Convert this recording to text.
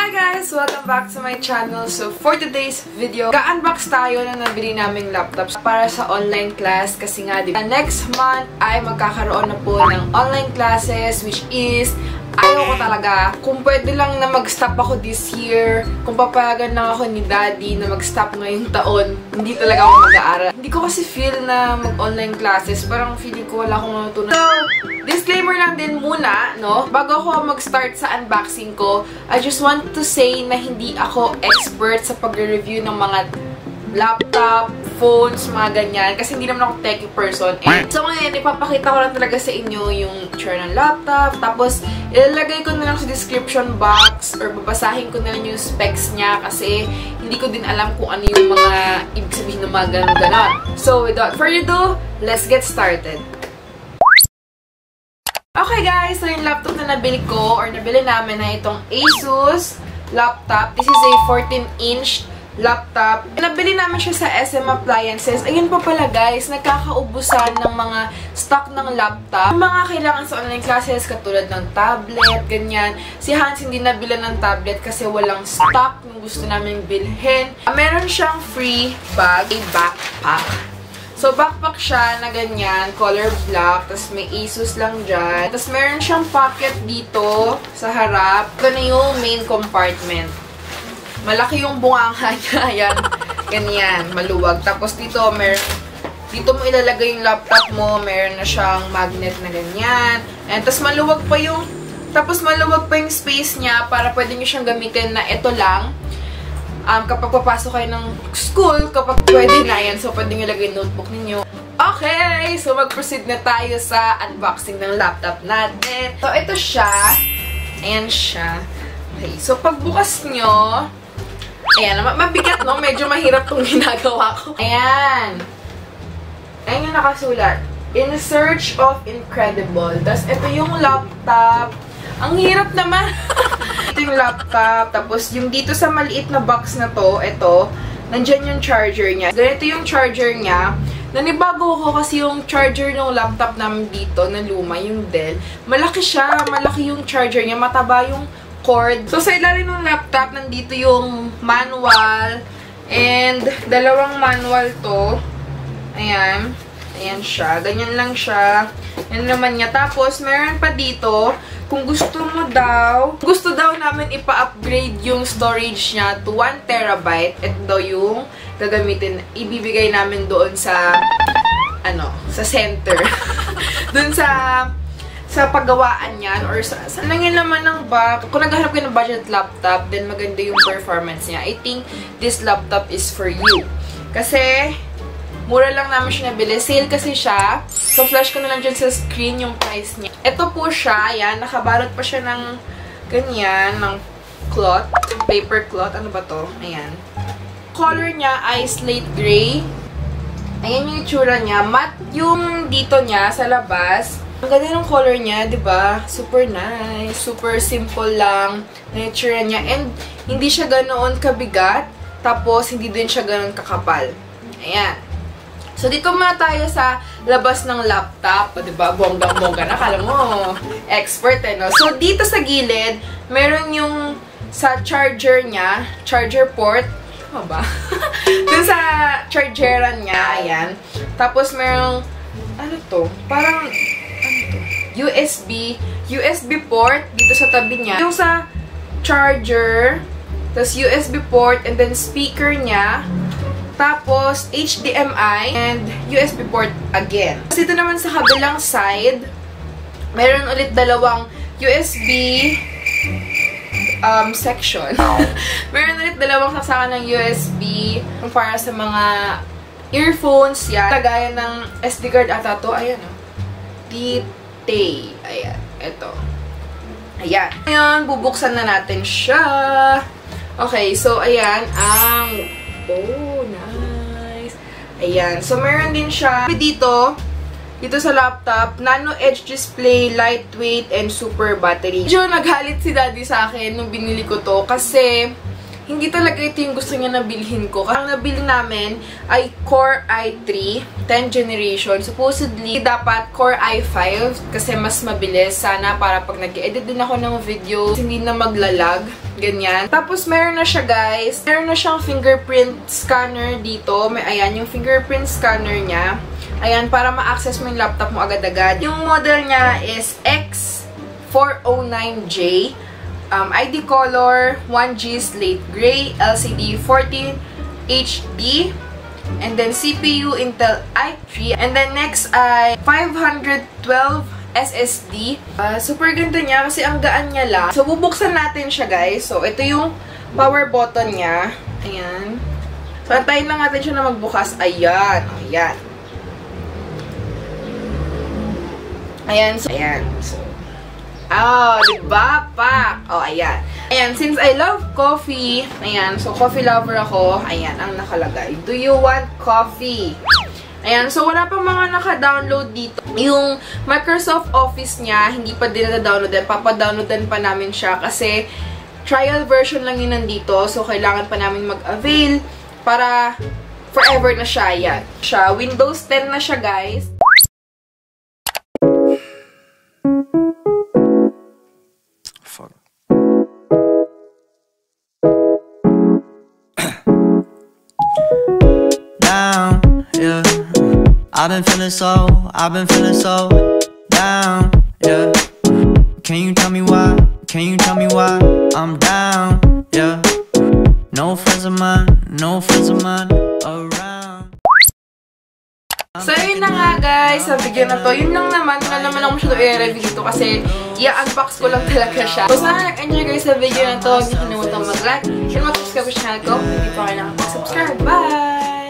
Hi guys! Welcome back to my channel. So for today's video, ka-unbox tayo na nabili naming laptops para sa online class kasi nga diba, next month ay magkakaroon na po ng online classes which is ayaw ko talaga. Kung pwede lang na mag-stop ako this year, kung papayagan lang ako ni Daddy na mag-stop ngayong taon, hindi talaga ako mag-aaral. Hindi ko kasi feel na mag-online classes. Parang feeling ko wala akong natutunan. So, disclaimer lang din muna, no? Bago ako mag-start sa unboxing ko, I just want to say na hindi ako expert sa pag-review ng mga laptop, phones, mga ganyan. Kasi hindi naman ako techie person. And so ngayon, ipapakita ko lang talaga sa inyo yung itsura ng laptop. Tapos, ilalagay ko na lang sa description box or babasahin ko na lang yung specs niya kasi hindi ko din alam kung ano yung mga ibig sabihin ng mga ganon. So, without further ado, let's get started. Okay guys, so yung laptop na nabili ko or nabili namin na itong Asus laptop. This is a 14-inch laptop. Nabili namin siya sa SM Appliances. Ayun pa pala guys, nagkakaubusan ng mga stock ng laptop. Yung mga kailangan sa online classes, katulad ng tablet, ganyan. Si Hans hindi nabila ng tablet kasi walang stock nung gusto namin bilhin. Meron siyang free bag, a backpack. So, backpack siya na ganyan, color black, tapos may Asus lang dyan. Tapos meron siyang pocket dito sa harap. Ito na yung main compartment. Malaki yung bunganga niya. Ayan. Ganyan. Maluwag. Tapos dito, dito mo ilalagay yung laptop mo. Meron na siyang magnet na ganyan. And tapos maluwag pa yung space niya para pwede nyo siyang gamitin na ito lang. Kapag papasok kayo ng school, kapag pwede na yan. So, pwede nyo lagay notebook ninyo. Okay! So, mag-proceed na tayo sa unboxing ng laptop natin. So, ito siya. Ayan siya. Okay. So, pagbukas nyo, ayan, mabigat, no? Medyo mahirap itong ginagawa ko. Ayan. Ayan yung nakasulat. In search of incredible. Tapos, ito yung laptop. Ang hirap naman. Ito yung laptop. Tapos, yung dito sa maliit na box na to, ito, nandyan yung charger niya. Ganito yung charger niya. Nanibago ko kasi yung charger ng laptop namin dito, na luma, yung Dell. Malaki siya. Malaki yung charger niya. Mataba yung cord. So, sa ilalim ng laptop, nandito yung manual. And, dalawang manual to. Ayan. Ayan siya. Ganyan lang siya. Yan naman niya. Tapos, meron pa dito, kung gusto daw namin ipa-upgrade yung storage niya to 1 terabyte, ito daw yung gagamitin, ibibigay namin doon sa, sa center. Doon sa paggawaan niyan, or saan lang yun naman ng bag. Kung naghahanap kayo ng budget laptop, then maganda yung performance niya. I think this laptop is for you. Kasi, mura lang namin siya nabili. Sale kasi siya. So, flash ko na lang dyan sa screen yung price niya. Ito po siya. Ayan. Nakabalot pa siya ng ganyan. Ng cloth. Paper cloth. Ano ba to? Ayan. Color niya ay slate gray. Ayan yung itsura niya. Matte yung dito niya sa labas. Ang ganda ng color niya, diba? Super nice. Super simple lang na itsura niya. And hindi siya ganoon kabigat. Tapos, hindi din siya ganoon kakapal. Ayan. So, dito muna tayo sa labas ng laptop. O, diba? Bonggang-bongga na. Kala mo, expert no? So, dito sa gilid, meron yung sa charger niya, charger port. Ano ba? Dun sa chargeran niya, ayan. Tapos, merong, ano to? Parang, USB port dito sa tabi niya. Yung sa charger, tapos USB port, and then speaker niya. Tapos, HDMI and USB port again. Tapos, dito naman sa kabilang side, meron ulit dalawang USB section. Meron ulit dalawang saksakan ng USB para sa mga earphones. Yan. Tagayan ng SD card ata to. Ayan o. Ayan. Ito. Ayan. Ngayon, bubuksan na natin siya. Okay. So, ayan. Oh, nice. Ayan. So, meron din siya dito sa laptop, nano edge display, lightweight, and super battery. Medyo naghalit si Daddy sa akin nung binili ko to kasi hindi talaga ito yung gusto niya nabilhin ko. Ang nabili namin ay Core i3, 10th generation. Supposedly, dapat Core i5 kasi mas mabilis. Sana para pag nag-edit din ako ng video, hindi na maglalag. Ganyan. Tapos, meron na siya, guys. Meron na siyang fingerprint scanner dito. Ayan, yung fingerprint scanner niya. Ayan, para ma-access mo yung laptop mo agad-agad. Yung model niya is X409J. ID color, 1G slate gray, LCD 14 HD, and then CPU Intel i3, and then next ay 512 SSD. Super ganda niya kasi ang gaan niya lang. So, bubuksan natin siya, guys. So, ito yung power button niya. Ayan. So, antayin lang natin siya na magbukas. Ayan. Ayan. Ayan. So, ayan. So, oh, diba pa? Oh, ayan. Ayan, since I love coffee, ayan, so coffee lover ako, ayan, ang nakalagay. Do you want coffee? Ayan, so wala pa mga naka-download dito. Yung Microsoft Office niya, hindi pa din na-downloadan. Papadownloadan pa namin siya kasi trial version lang yun nandito. So, kailangan pa namin mag-avail para forever na siya. Ayan. Windows 10 na siya, guys. I've been feeling so down, yeah. Can you tell me why? Can you tell me why I'm down, yeah. No friends of mine around. So, yun na nga, guys, sa video na to. Yun lang naman, wala naman ako masyado i-review dito kasi i-unbox ko lang talaga siya. So, sana nag-enjoy guys sa video na to. Huwag niyo kalimutan mag-like and mag-subscribe sa channel ko. Hindi pa kayo nakapag-subscribe. Bye!